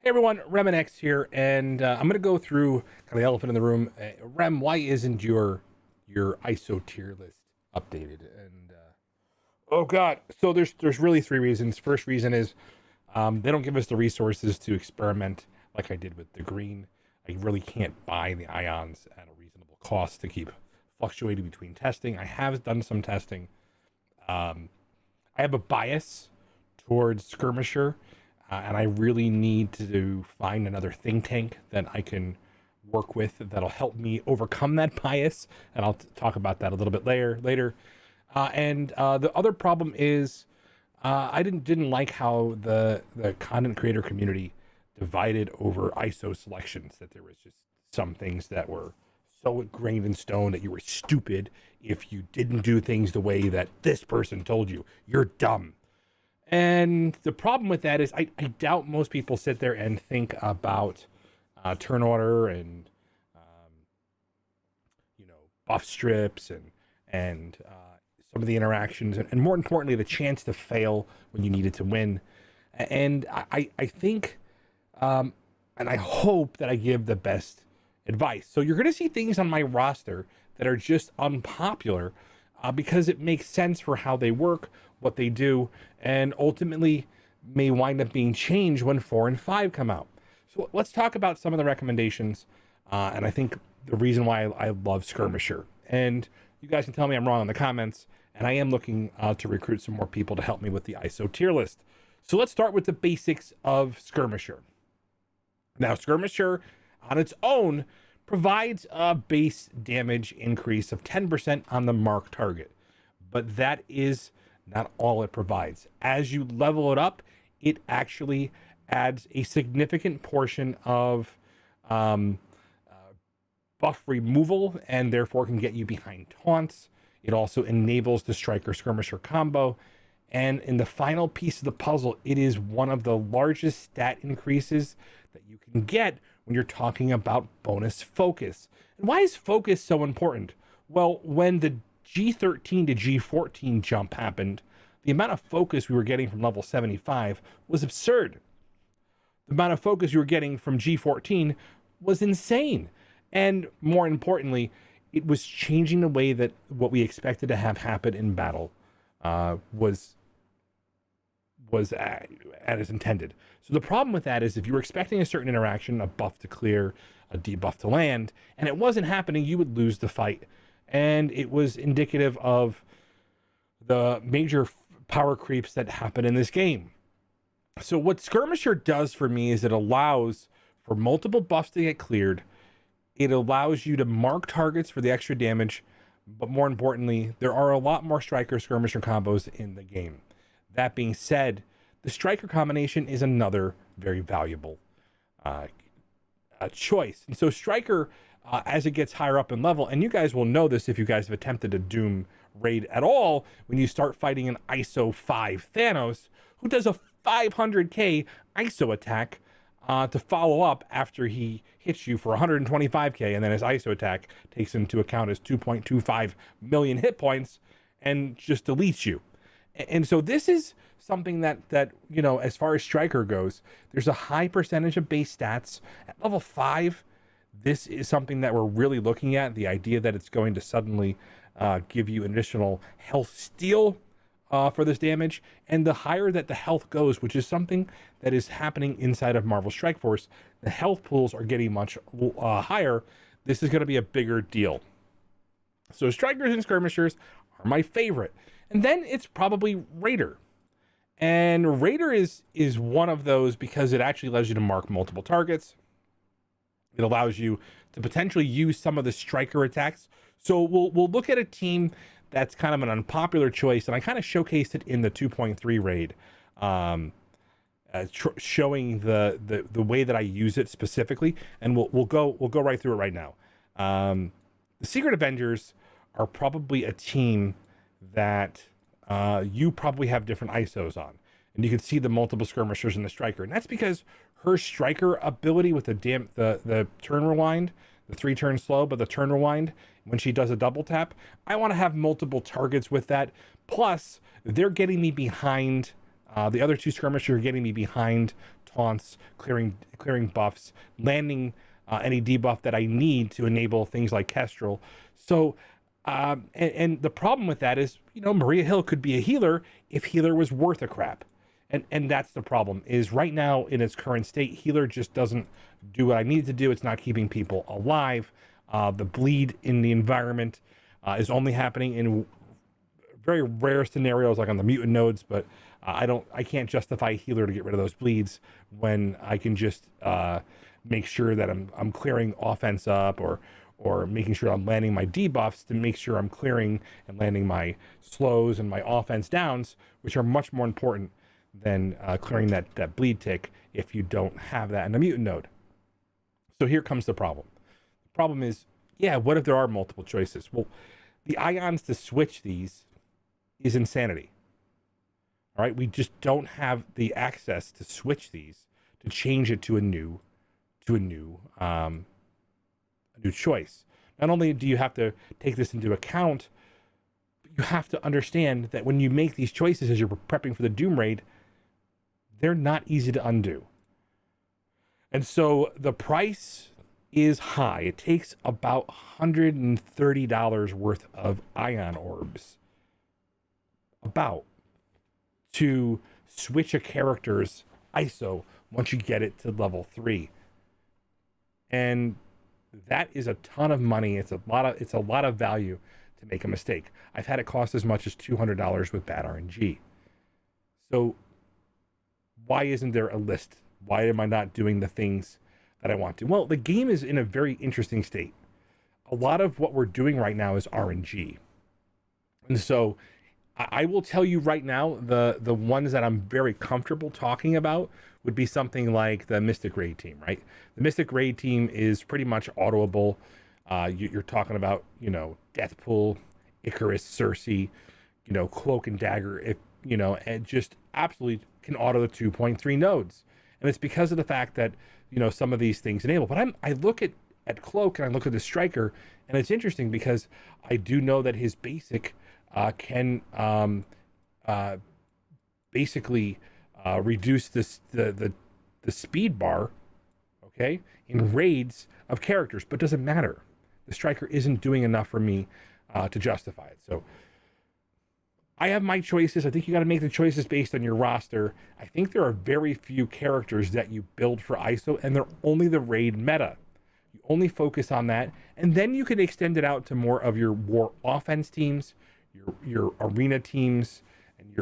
Hey everyone, RemanX here, and I'm going to go through kind of the elephant in the room. Rem, why isn't your ISO tier list updated? And oh god, so there's really three reasons. First reason is they don't give us the resources to experiment like I did with the green. I really can't buy the ions at a reasonable cost to keep fluctuating between testing. I have done some testing. I have a bias towards skirmisher. And I really need to find another think tank that I can work with that'll help me overcome that bias. And I'll talk about that a little bit later. The other problem is I didn't like how the content creator community divided over ISO selections. That there was just some things that were so ingrained in stone that you were stupid if you didn't do things the way that this person told you. You're dumb. And the problem with that is I doubt most people sit there and think about turn order and buff strips and some of the interactions and more importantly the chance to fail when you needed to win. And I think and I hope that I give the best advice. So you're going to see things on my roster that are just unpopular because it makes sense for how they work, what they do, and ultimately may wind up being changed when 4 and 5 come out. So let's talk about some of the recommendations, and I think the reason why I love Skirmisher. And you guys can tell me I'm wrong in the comments, and I am looking to recruit some more people to help me with the ISO tier list. So let's start with the basics of Skirmisher. Now, Skirmisher on its own provides a base damage increase of 10% on the mark target, but that is not all it provides. As you level it up, it actually adds a significant portion of buff removal and therefore can get you behind taunts. It also enables the striker skirmisher combo. And in the final piece of the puzzle, it is one of the largest stat increases that you can get when you're talking about bonus focus. And why is focus so important? Well, when the G13 to G14 jump happened, the amount of focus we were getting from level 75 was absurd. The amount of focus you were getting from G14 was insane. And more importantly, it was changing the way that what we expected to have happen in battle was as intended. So the problem with that is if you were expecting a certain interaction, a buff to clear, a debuff to land, and it wasn't happening, you would lose the fight. And it was indicative of the major power creeps that happen in this game. So what Skirmisher does for me is it allows for multiple buffs to get cleared. It allows you to mark targets for the extra damage, but more importantly, there are a lot more striker skirmisher combos in the game. That being said, the striker combination is another very valuable choice. And so striker, as it gets higher up in level, and you guys will know this if you guys have attempted a Doom raid at all, when you start fighting an ISO 5 Thanos, who does a 500k ISO attack to follow up after he hits you for 125k, and then his ISO attack takes into account his 2.25 million hit points and just deletes you. And so this is something that you know, as far as striker goes, there's a high percentage of base stats at level 5. This is something that we're really looking at, the idea that it's going to suddenly give you additional health steal for this damage. And the higher that the health goes, which is something that is happening inside of Marvel Strike Force, the health pools are getting much higher. This is going to be a bigger deal. So strikers and skirmishers are my favorite. And then it's probably Raider. And Raider is one of those because it actually allows you to mark multiple targets. It allows you to potentially use some of the striker attacks. So we'll look at a team that's kind of an unpopular choice, and I kind of showcased it in the 2.3 raid, showing the way that I use it specifically, and we'll go right through it right now. The Secret Avengers are probably a team that you probably have different ISOs on, and you can see the multiple skirmishers in the striker, and that's because her striker ability with the turn rewind, the 3 turn slow, but the turn rewind, when she does a double tap, I want to have multiple targets with that. Plus, they're getting me behind. The other 2 skirmishers are getting me behind taunts, clearing buffs, landing any debuff that I need to enable things like Kestrel. So, and the problem with that is, Maria Hill could be a healer if healer was worth a crap. And that's the problem, is right now in its current state, healer just doesn't do what I need it to do. It's not keeping people alive. The bleed in the environment is only happening in very rare scenarios, like on the mutant nodes, but I can't justify a healer to get rid of those bleeds when I can just make sure that I'm clearing offense up, or making sure I'm landing my debuffs to make sure I'm clearing and landing my slows and my offense downs, which are much more important than clearing that bleed tick if you don't have that in the mutant node. So here comes the problem. The problem is, what if there are multiple choices? Well, the ions to switch these is insanity. All right, we just don't have the access to switch these, to change it to a new choice. Not only do you have to take this into account, but you have to understand that when you make these choices as you're prepping for the Doom raid, they're not easy to undo. And so the price is high. It takes about $130 worth of ion orbs to switch a character's ISO once you get it to level 3. And that is a ton of money. It's a lot of value to make a mistake. I've had it cost as much as $200 with bad RNG. So why isn't there a list? Why am I not doing the things that I want to? Well, the game is in a very interesting state. A lot of what we're doing right now is RNG. And so I will tell you right now, the ones that I'm very comfortable talking about would be something like the Mystic Raid team, right? The Mystic Raid team is pretty much autoable. You're talking about, Deathpool, Icarus, Cersei, Cloak and Dagger, and just absolutely can auto the 2.3 nodes. And it's because of the fact that, some of these things enable. But I look at Cloak and I look at the Striker, and it's interesting because I do know that his basic can basically reduce the speed bar, okay, in raids of characters, but doesn't matter. The Striker isn't doing enough for me to justify it. So I have my choices. I think you got to make the choices based on your roster. I think there are very few characters that you build for ISO, and they're only the raid meta. You only focus on that, and then you can extend it out to more of your war offense teams, your arena teams, and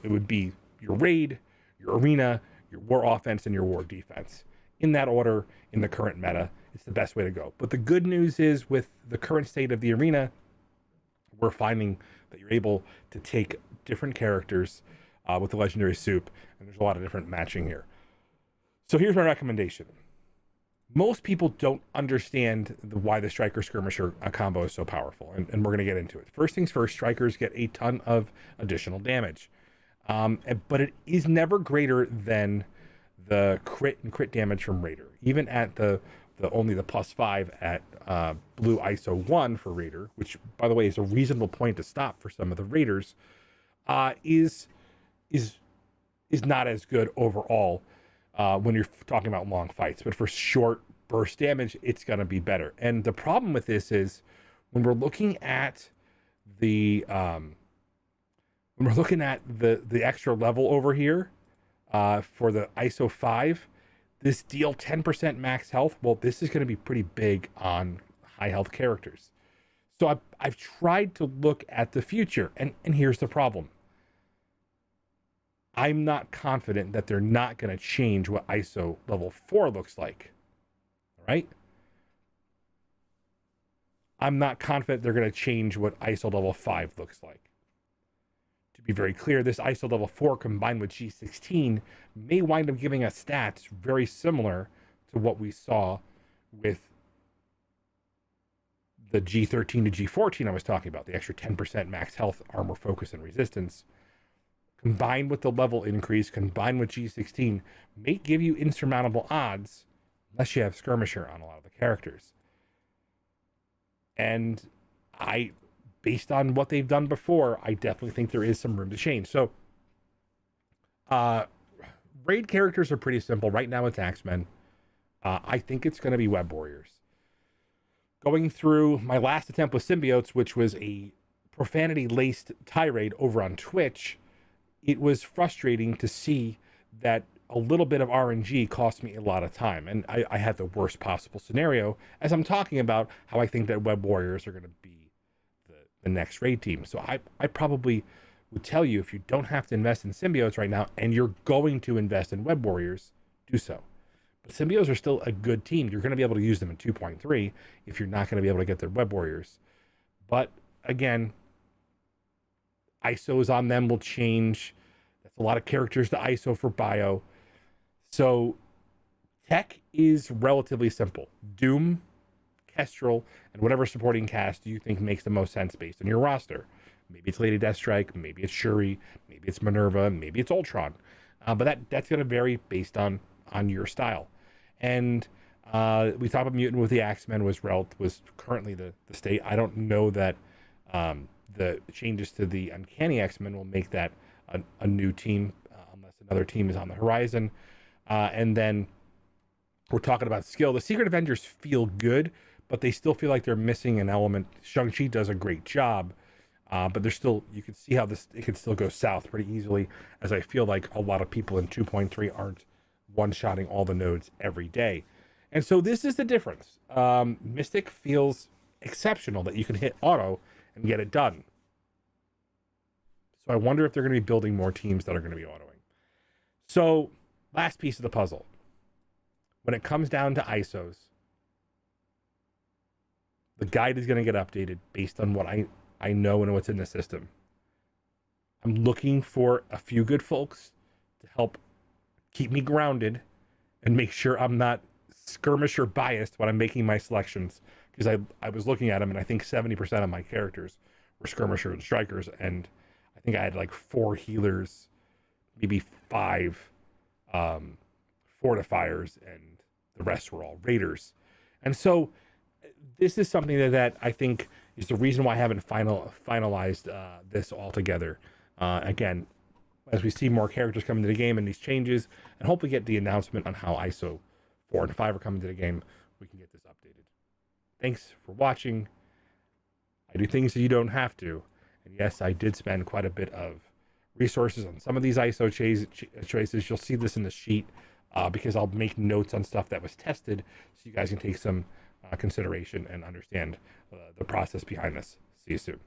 it would be your raid, your arena, your war offense, and your war defense. In that order, in the current meta, it's the best way to go. But the good news is, with the current state of the arena, we're finding that you're able to take different characters with the legendary soup, and there's a lot of different matching here. So here's my recommendation. Most people don't understand why the Striker Skirmisher combo is so powerful, and we're going to get into it. First things first, Strikers get a ton of additional damage, but it is never greater than the crit and crit damage from Raider. Even at the only the +5 at blue ISO 1 for Raider, which by the way is a reasonable point to stop for some of the Raiders, is not as good overall when you're talking about long fights. But for short burst damage, it's going to be better. And the problem with this is when we're looking at the extra level over here for the ISO 5. This deal 10% max health. Well, this is going to be pretty big on high health characters. So I've tried to look at the future, and here's the problem. I'm not confident that they're not going to change what ISO level 4 looks like. All right? I'm not confident they're going to change what ISO level 5 looks like. To be very clear, this ISO level 4 combined with G16 may wind up giving us stats very similar to what we saw with the G13 to G14 I was talking about, the extra 10% max health, armor, focus, and resistance, combined with the level increase, combined with G16, may give you insurmountable odds unless you have skirmisher on a lot of the characters. And based on what they've done before, I definitely think there is some room to change. So Raid characters are pretty simple. Right now it's Axemen. I think it's going to be Web Warriors. Going through my last attempt with Symbiotes, which was a profanity-laced tirade over on Twitch, it was frustrating to see that a little bit of RNG cost me a lot of time. And I had the worst possible scenario as I'm talking about how I think that Web Warriors are going to be the next raid team. So I probably would tell you, if you don't have to invest in Symbiotes right now and you're going to invest in Web Warriors, do so. But Symbiotes are still a good team. You're going to be able to use them in 2.3 if you're not going to be able to get their Web Warriors. But again, ISOs on them will change. That's a lot of characters to ISO for bio. So tech is relatively simple. Doom, Kestrel, and whatever supporting cast you think makes the most sense based on your roster. Maybe it's Lady Deathstrike, maybe it's Shuri, maybe it's Minerva, maybe it's Ultron. But that's going to vary based on your style. And we thought about Mutant with the Axemen was currently the state. I don't know that the changes to the Uncanny X-Men will make that a new team unless another team is on the horizon. And then we're talking about skill. The Secret Avengers feel good, but they still feel like they're missing an element. Shang-Chi does a great job, but there's still, you can see how it could still go south pretty easily, as I feel like a lot of people in 2.3 aren't one-shotting all the nodes every day. And so this is the difference. Mystic feels exceptional that you can hit auto and get it done. So I wonder if they're going to be building more teams that are going to be autoing. So last piece of the puzzle. When it comes down to ISOs, the guide is going to get updated based on what I know and what's in the system. I'm looking for a few good folks to help keep me grounded and make sure I'm not skirmisher biased when I'm making my selections, because I was looking at them and I think 70% of my characters were skirmisher and strikers, and I think I had like 4 healers, maybe 5 fortifiers, and the rest were all raiders. And so this is something that I think is the reason why I haven't finalized this all together. Again, as we see more characters come into the game and these changes, and hopefully get the announcement on how ISO 4 and 5 are coming to the game, we can get this updated. Thanks for watching. I do things that you don't have to. And yes, I did spend quite a bit of resources on some of these ISO choices. You'll see this in the sheet because I'll make notes on stuff that was tested so you guys can take some consideration and understand the process behind this. See you soon.